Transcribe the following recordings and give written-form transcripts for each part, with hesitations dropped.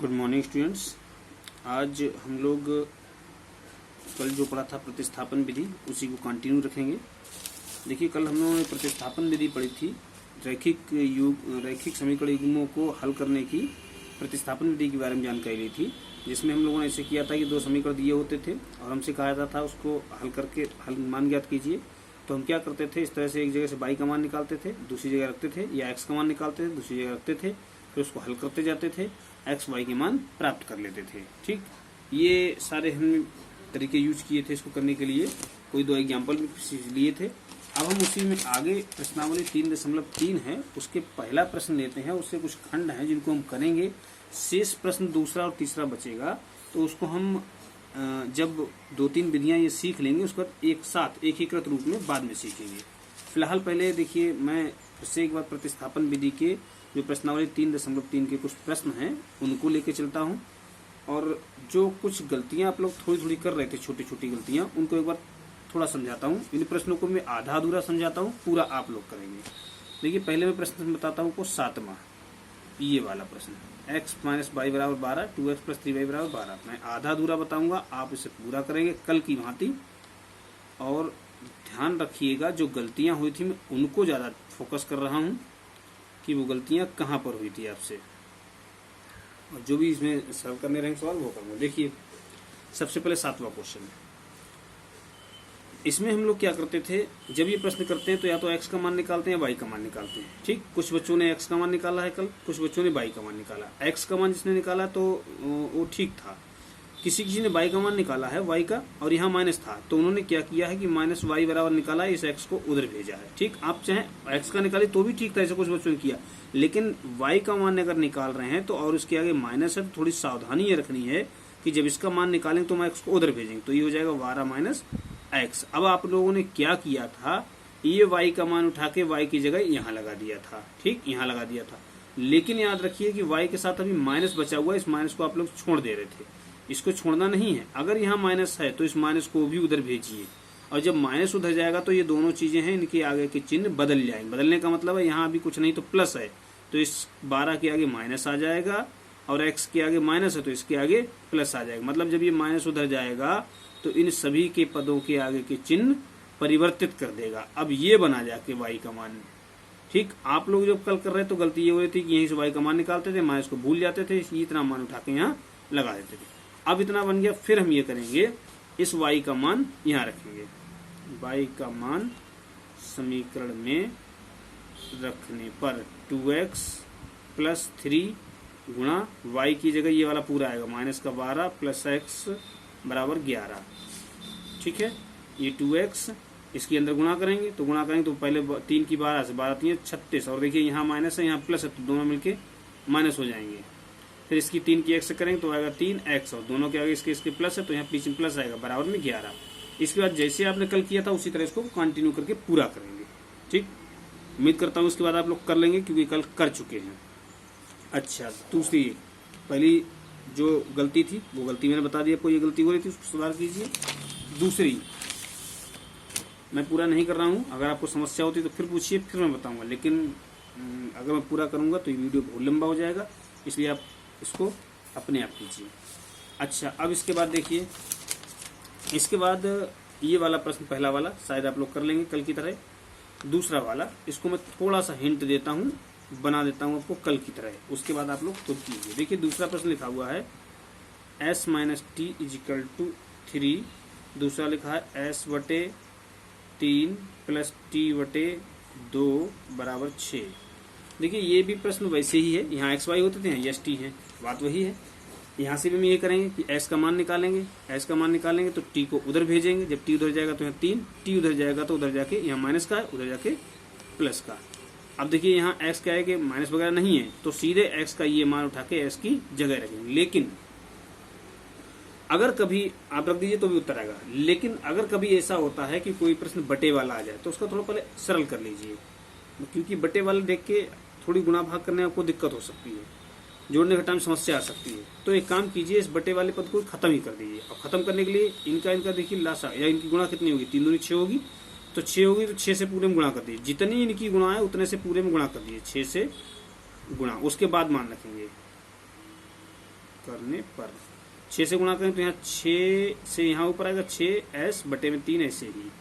Good morning students. आज हम लोग कल जो पढ़ा था प्रतिस्थापन विधि उसी को कंटिन्यू रखेंगे। देखिए, कल हम लोगों ने प्रतिस्थापन विधि पढ़ी थी, रैखिक समीकरण युग्मों को हल करने की प्रतिस्थापन विधि के बारे में जानकारी ली थी, जिसमें हम लोगों ने ऐसे किया था कि दो समीकरण दिए होते थे और हमसे कहा जाता था उसको हल करके हल मान ज्ञात कीजिए। तो हम क्या करते थे, इस तरह से एक जगह से y का मान निकालते थे, दूसरी जगह रखते थे, या x का मान निकालते थे, दूसरी जगह रखते थे, फिर उसको हल करते जाते थे, x y के मान प्राप्त कर लेते थे। ठीक, ये सारे हम तरीके यूज किए थे इसको करने के लिए। कोई दो एग्जाम्पल लिए थे। अब हम उसी में आगे प्रश्नावली 3.3 है, उसके पहला प्रश्न लेते हैं। उससे कुछ खंड हैं जिनको हम करेंगे। शेष प्रश्न दूसरा और तीसरा बचेगा, तो उसको हम जब 2-3 विधियां ये सीख लेंगे उसके बाद एक साथ एकीकृत रूप में बाद में सीखेंगे। फिलहाल पहले देखिए, मैं फिर से एक बार प्रतिस्थापन विधि के जो प्रश्नावली 3.3 के कुछ प्रश्न हैं उनको लेके चलता हूं, और जो कुछ गलतियां आप लोग थोड़ी थोड़ी कर रहे थे, छोटी छोटी गलतियां, उनको एक बार थोड़ा समझाता हूं। इन प्रश्नों को मैं आधा अधूरा समझाता हूं, पूरा आप लोग करेंगे। देखिए, पहले मैं प्रश्न बताता हूं को 7वां, ये वाला प्रश्न, x माइनस वाई बराबर 12, 2x प्लस 3y बराबर 12। मैं आधा अधूरा बताऊंगा, आप इसे पूरा करेंगे कल की भांति। और ध्यान रखिएगा, जो गलतियां हुई थी मैं उनको ज्यादा फोकस कर रहा हूं कि वो गलतियां कहां पर हुई थी आपसे, और जो भी इसमें सॉल्व करने रहेंगे सवाल वो करूंगा। देखिए, सबसे पहले 7वां क्वेश्चन, इसमें हम लोग क्या करते थे, जब ये प्रश्न करते हैं तो या तो x का मान निकालते हैं या y का मान निकालते हैं। ठीक, कुछ बच्चों ने x का मान निकाला है कल, कुछ बच्चों ने y का मान निकाला। x का मान जिसने निकाला तो वो ठीक था। किसी ने y का मान निकाला है, y का, और यहाँ माइनस था, तो उन्होंने क्या किया है कि माइनस वाई बराबर निकाला है, इस x को उधर भेजा है। ठीक, आप चाहे x का निकाले तो भी ठीक था, ऐसा कुछ बच्चों ने किया, लेकिन y का मान अगर निकाल रहे हैं तो और उसके आगे माइनस है, तो थोड़ी सावधानी ये रखनी है कि जब इसका मान निकालेंगे तो हम x को उधर भेजेंगे, तो ये हो जाएगा 12 माइनस x। अब आप लोगों ने क्या किया था, ये y का मान उठा के y की जगह यहाँ लगा दिया था। ठीक, यहाँ लगा दिया था, लेकिन याद रखिए कि y के साथ अभी माइनस बचा हुआ है, इस माइनस को आप लोग छोड़ दे रहे थे, इसको छोड़ना नहीं है। अगर यहाँ माइनस है तो इस माइनस को भी उधर भेजिए, और जब माइनस उधर जाएगा तो ये दोनों चीजें हैं, इनके आगे के चिन्ह बदल जाएंगे। बदलने का मतलब है यहाँ अभी कुछ नहीं तो प्लस है, तो इस 12 के आगे माइनस आ जाएगा, और x के आगे माइनस है तो इसके आगे प्लस आ जाएगा। मतलब जब ये माइनस उधर जाएगा तो इन सभी के पदों के आगे के चिन्ह परिवर्तित कर देगा। अब ये बना जाके y का मान। ठीक, आप लोग जब कल कर रहे तो गलती ये हो रही थी कि यहीं से y का मान निकालते थे, माइनस को भूल जाते थे, इतना मान उठा के यहाँ लगा देते थे। अब इतना बन गया, फिर हम ये करेंगे, इस y का मान यहाँ रखेंगे। y का मान समीकरण में रखने पर 2x प्लस 3 गुणा y की जगह ये वाला पूरा आएगा, माइनस का 12 प्लस x बराबर 11। ठीक है, ये 2x इसके अंदर गुणा करेंगे, तो गुणा करेंगे तो पहले 3 की 12 से 12 3 36, और देखिए यहाँ माइनस है यहाँ प्लस है, तो दोनों मिलके माइनस हो जाएंगे। फिर इसकी 3 की x से करेंगे तो आएगा 3x, और दोनों के आगे इसके प्लस है तो यहाँ बीच में प्लस आएगा, बराबर में 11। इसके बाद जैसे आपने कल किया था उसी तरह इसको कंटिन्यू करके पूरा करेंगे। ठीक, उम्मीद करता हूँ उसके बाद आप लोग कर लेंगे, क्योंकि कल कर चुके हैं। अच्छा, दूसरी, पहली जो गलती थी वो गलती मैंने बता दी आपको, ये गलती हो रही थी, उसको सुधार कीजिए। दूसरी मैं पूरा नहीं कर रहा हूँ, अगर आपको समस्या होती तो फिर पूछिए, फिर मैं बताऊंगा, लेकिन अगर मैं पूरा करूंगा तो ये वीडियो बहुत लंबा हो जाएगा, इसलिए आप इसको अपने आप कीजिए। अच्छा, अब इसके बाद देखिए, इसके बाद ये वाला प्रश्न, पहला वाला शायद आप लोग कर लेंगे कल की तरह। दूसरा वाला, इसको मैं थोड़ा सा हिंट देता हूँ, बना देता हूँ आपको कल की तरह, उसके बाद आप लोग खुद कीजिए। देखिए, दूसरा प्रश्न लिखा हुआ है s minus T is equal to 3, दूसरा लिखा है s बटे 3 प्लस t बटे 2 बराबर 6। देखिए, ये भी प्रश्न वैसे ही है, यहाँ x y होते थे, यहाँ यस टी है, बात वही है। यहाँ से भी हम ये करेंगे कि s का मान निकालेंगे, s का मान निकालेंगे तो t को उधर भेजेंगे, जब t उधर जाएगा तो यहाँ 3, t उधर जाएगा तो उधर जाके यहाँ माइनस का है, उधर जाके प्लस का। अब देखिए, यहाँ x क्या है कि माइनस वगैरह नहीं है, तो सीधे x का ये मान उठा के s की जगह रखेंगे। लेकिन अगर कभी आप रख दीजिए तो भी उत्तर आएगा, लेकिन अगर कभी ऐसा होता है कि कोई प्रश्न बटे वाला आ जाए तो उसका थोड़ा पहले सरल कर लीजिए, क्योंकि बटे वाला देख के थोड़ी गुणा भाग करने में आपको दिक्कत हो सकती है, जोड़ने का टाइम समस्या आ सकती है। तो एक काम कीजिए, इस बटे वाले पद को खत्म ही कर दीजिए। और खत्म करने के लिए इनका देखिए लासा, या इनकी गुणा कितनी होगी, 3 दूनी 6 होगी, तो 6 होगी तो 6 से पूरे में गुणा कर दीजिए, जितनी इनकी गुणा है उतने से पूरे में गुणा कर दीजिए, 6 से गुणा, उसके बाद मान रखेंगे। करने पर 6 से गुणा करें तो यहाँ 6 से यहाँ ऊपर आएगा 6s बटे में 3 ऐसे ही,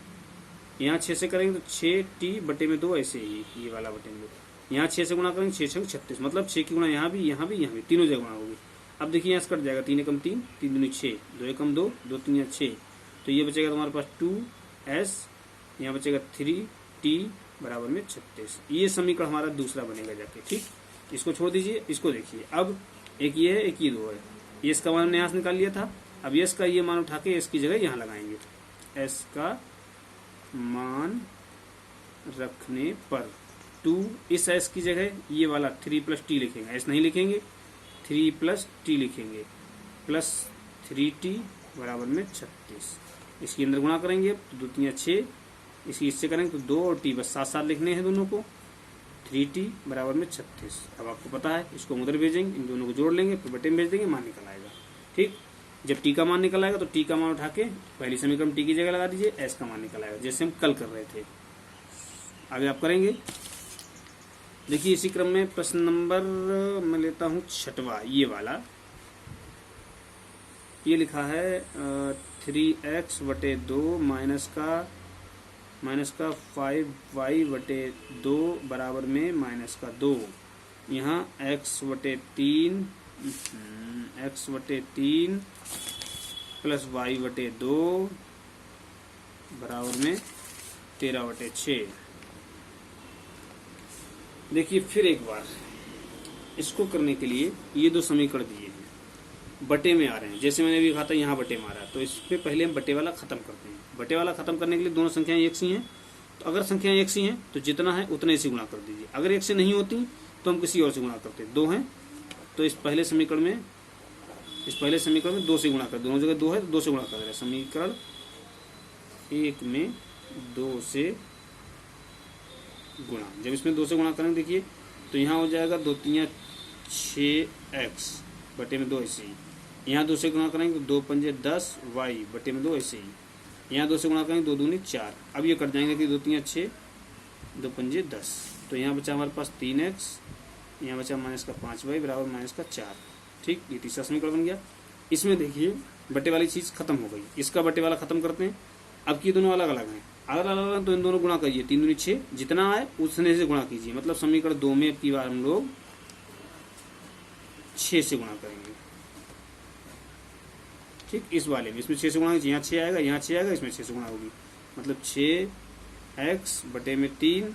यहाँ 6 से करेंगे तो 6t बटे में 2 ऐसे ही, ये वाला बटे में 2, यहाँ 6 से गुणा करेंगे 6 6 36, मतलब 6 की गुणा यहाँ भी यहाँ भी यहाँ भी, तीनों जगह गुणा होगी। अब देखिए यहाँ से कट जाएगा, 3 एकम 3, 3 दूनी 6, 2 एकम 2, 2 3 6, तो ये बचेगा तुम्हारे पास 2s, यहाँ बचेगा 3t बराबर में 36। ये समीकरण हमारा दूसरा बनेगा जाके। ठीक, इसको छोड़ दीजिए, इसको देखिए। अब एक ये है, एक ये 2 है, ये इसका मान हमने यहाँ से निकाल लिया था। अब ये इसका ये मान उठा के इसकी जगह यहाँ लगाएंगे, s का मान रखने पर 2 इस s की जगह ये वाला 3 + t लिखेंगे, s नहीं लिखेंगे, 3 + t लिखेंगे, प्लस 3t बराबर में 36। इसके अंदर गुणा करेंगे तो 2 3 6, इसकी इससे करेंगे तो 2 और t बस साथ साथ लिखने हैं दोनों को, 3t बराबर में 36। अब आपको पता है, इसको उधर भेजेंगे, इन दोनों को जोड़ लेंगे, फिर बटे में भेज देंगे, मान निकल आएगा। ठीक, जब t का मान निकल आएगा तो t का मान उठा के पहली समीकरण t की जगह लगा दीजिए, s का मान निकल आएगा, जैसे हम कल कर रहे थे। आगे आप करेंगे। देखिए इसी क्रम में प्रश्न नंबर मैं लेता हूँ 6वां, ये वाला, ये लिखा है 3x बटे 2 माइनस का 5y बटे 2 बराबर में -2। यहाँ x बटे 3 प्लस y बटे 2 बराबर में 13 बटे 6। देखिए फिर एक बार इसको करने के लिए ये दो समीकरण दिए हैं, बटे में आ रहे हैं, जैसे मैंने अभी कहा था यहाँ बटे में आ रहा है, तो इसमें पहले हम बटे वाला खत्म करते हैं। बटे वाला खत्म करने के लिए दोनों संख्याएं एक सी हैं, तो अगर संख्याएं एक सी हैं तो जितना है उतने से गुणा कर दीजिए। अगर एक से नहीं होती तो हम किसी और से गुणा करते हैं। 2 हैं तो इस पहले समीकरण में 2 से गुणा कर, दोनों जगह 2 है तो 2 से गुणा कर दे रहे हैं। समीकरण 1 में 2 से गुणा, जब इसमें 2 से गुणा करेंगे देखिए तो यहाँ हो जाएगा 2 3 6x बटे में 2 ऐसे ही, यहाँ 2 से गुणा करेंगे तो 2 पंजे 10 y बटे में 2 ऐसे ही, यहाँ 2 से गुणा करेंगे 2 दूनी 4। अब ये कट जाएंगे कि 2 3 6, 2 पंजे 10, तो यहाँ बचा हमारे पास 3x, यहाँ बचा -5y बराबर -4। ठीक, ये तीसरा समीकरण बन गया। इसमें देखिए बटे वाली चीज़ खत्म हो गई, इसका बटे वाला खत्म करते हैं। अब ये दोनों अलग अलग हैं, अगर अलग अलग तो इन दोनों गुणा करिए, 3 दूनी 6, जितना आए उतने से गुणा कीजिए। मतलब समीकरण 2 में अब की बार हम लोग 6 से गुणा करेंगे। ठीक, इस वाले में इसमें 6 से गुणा, यहाँ 6 आएगा, यहाँ 6 आएगा, इसमें 6 से गुणा होगी, मतलब 6x बटे में 3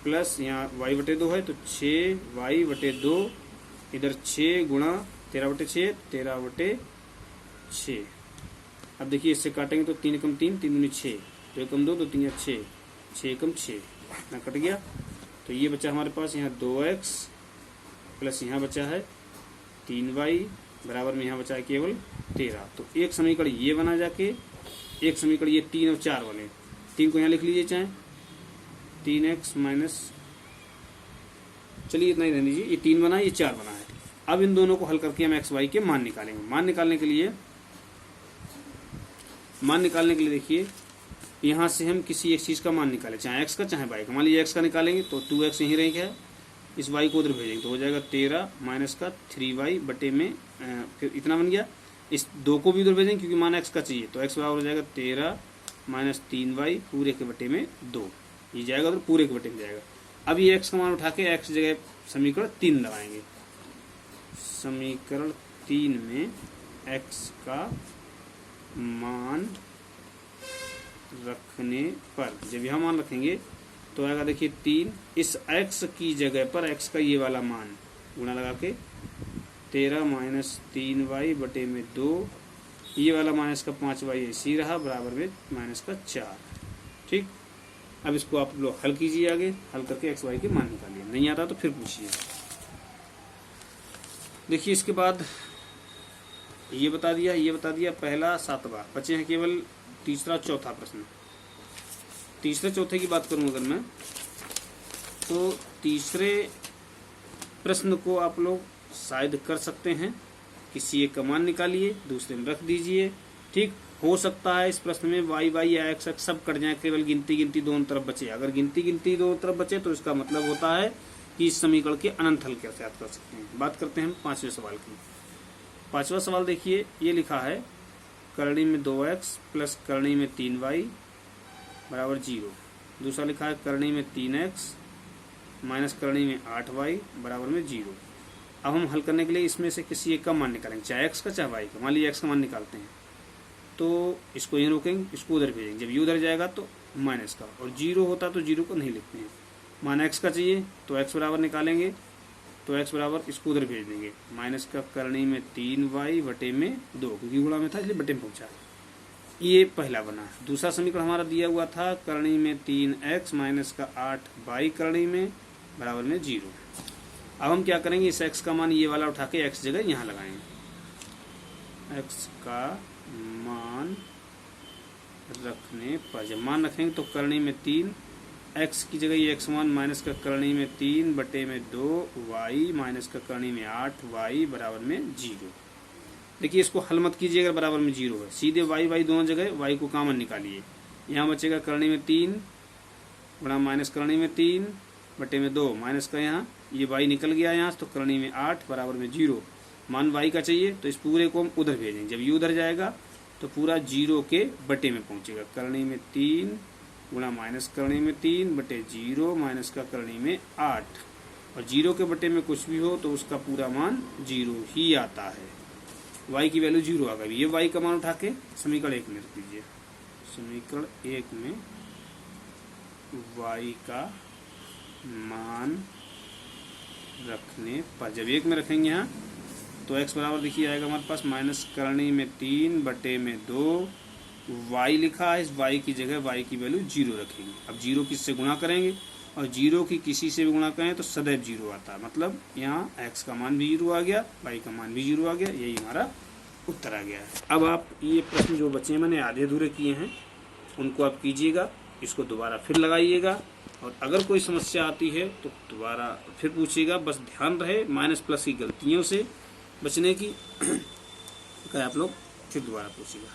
प्लस यहाँ y बटे 2 है तो 6y बटे 2, इधर 6 गुणा 13 बटे 6, 13 बटे 6। अब देखिए इससे काटेंगे तो 3 एकम 3, 3 दूनी 6, 2 एकम 2, 2 3 6, 6 एकम 6, इतना कट गया। तो ये बचा हमारे पास यहाँ 2x प्लस यहाँ बचा है 3y बराबर में यहाँ बचा है केवल 13। तो एक समीकरण ये बना जाके, एक समीकरण ये 3 और 4 वाले, 3 को यहाँ लिख लीजिए चाहे, 3x माइनस, चलिए इतना ही रहने दीजिए, ये 3 बना है, ये 4 बना है। अब इन दोनों को हल करके हम x y के मान निकालेंगे। मान निकालने के लिए देखिए यहाँ से हम किसी एक चीज़ का मान निकालें, चाहे x का चाहे y का। मान लीजिए x का निकालेंगे तो 2x यहीं रहेगा, इस y को उधर भेजेंगे तो हो जाएगा 13 माइनस का 3y बटे में फिर इतना बन गया। इस 2 को भी उधर भेजेंगे क्योंकि मान x का चाहिए, तो x बराबर हो जाएगा 13 माइनस 3y पूरे के बटे में 2, ये जाएगा उधर पूरे के बटे में जाएगा। अब ये x का मान उठा के x जगह समीकरण 3 लगाएंगे। समीकरण 3 में x का मान रखने पर, जब यह मान रखेंगे तो आएगा देखिए 3, इस x की जगह पर x का ये वाला मान गुणा लगा के 13 माइनस 3y बटे में 2, ये वाला माइनस का 5y ऐसी रहा बराबर में -4। ठीक, अब इसको आप लोग हल कीजिए, आगे हल करके x y के मान निकालिए। नहीं आता तो फिर पूछिए। देखिए इसके बाद ये बता दिया पहला 7वां, बचे हैं केवल तीसरा चौथा प्रश्न। तीसरे चौथे की बात करूं अगर मैं, तो तीसरे प्रश्न को आप लोग शायद कर सकते हैं, किसी एक का मान निकालिए, दूसरे में रख दीजिए। ठीक, हो सकता है इस प्रश्न में y या x सब कट जाए, केवल गिनती दोनों तरफ बचे। अगर गिनती दोनों तरफ बचे तो इसका मतलब होता है कि इस समीकरण के अनंत हल कैसे याद कर सकते हैं। बात करते हैं हम 5वें सवाल की। 5वां सवाल देखिए, ये लिखा है करणी में 2x प्लस करणी में 3y बराबर 0। दूसरा लिखा है करणी में 3x माइनस करणी में 8y बराबर में 0। अब हम हल करने के लिए इसमें से किसी एक का मान निकालेंगे, चाहे x का चाहे y का। मान लीजिए x का मान निकालते हैं तो इसको यहीं रोकेंगे, इसको उधर भेजेंगे। जब ये उधर जाएगा तो माइनस का, और 0 होता तो 0 को नहीं लिखते हैं। मान x का चाहिए तो x बराबर निकालेंगे, तो x बराबर इसको उधर भेज देंगे। माइनस का करणी में 3y बटे में 2, क्योंकि गुणा में था इसलिए बटे में पहुंचा। ये पहला बना। दूसरा समीकरण हमारा दिया हुआ था करणी में 3x माइनस का 8y करणी में बराबर में 0। अब हम क्या करेंगे, इस x का मान ये वाला उठा के x जगह यहाँ लगाएंगे। x का मान रखने पर जब मान रखेंगे तो करणी में 3 x की जगह ये x मान माइनस का करणी में 3 बटे में 2 y माइनस का करणी में 8 y बराबर में 0। देखिए इसको हल मत कीजिए अगर बराबर में 0 है, सीधे y दोनों जगह y को कॉमन निकालिए। यहाँ बचेगा करणी में 3 बड़ा माइनस करणी में 3 बटे में 2 माइनस का यहाँ ये y निकल गया यहाँ, तो करणी में 8 बराबर में 0। मान y का चाहिए तो इस पूरे को हम उधर भेजेंगे। जब ये उधर जाएगा तो पूरा 0 के बटे में पहुंचेगा। करणी में 3 गुणा माइनस करणी में 3 बटे 0 माइनस का करणी में 8, और 0 के बटे में कुछ भी हो तो उसका पूरा मान 0 ही आता है। y की वैल्यू 0 आ गई। ये y का मान उठा के समीकरण 1 में रख दीजिए। समीकरण 1 में y का मान रखने पर जब 1 में रखेंगे यहाँ तो x बराबर देखिए आएगा हमारे पास माइनस करणी में 3 बटे में 2 y लिखा है। इस y की जगह y की वैल्यू 0 रखेंगे। अब 0 किससे गुणा करेंगे, और 0 की किसी से भी गुणा करें तो सदैव 0 आता है। मतलब यहाँ x का मान भी 0 आ गया, y का मान भी 0 आ गया। यही हमारा उत्तर आ गया है। अब आप ये प्रश्न जो बच्चे मैंने आधे अधूरे किए हैं उनको आप कीजिएगा, इसको दोबारा फिर लगाइएगा, और अगर कोई समस्या आती है तो दोबारा फिर पूछिएगा। बस ध्यान रहे माइनस प्लस की गलतियों से बचने की। आप लोग फिर दोबारा पूछिएगा।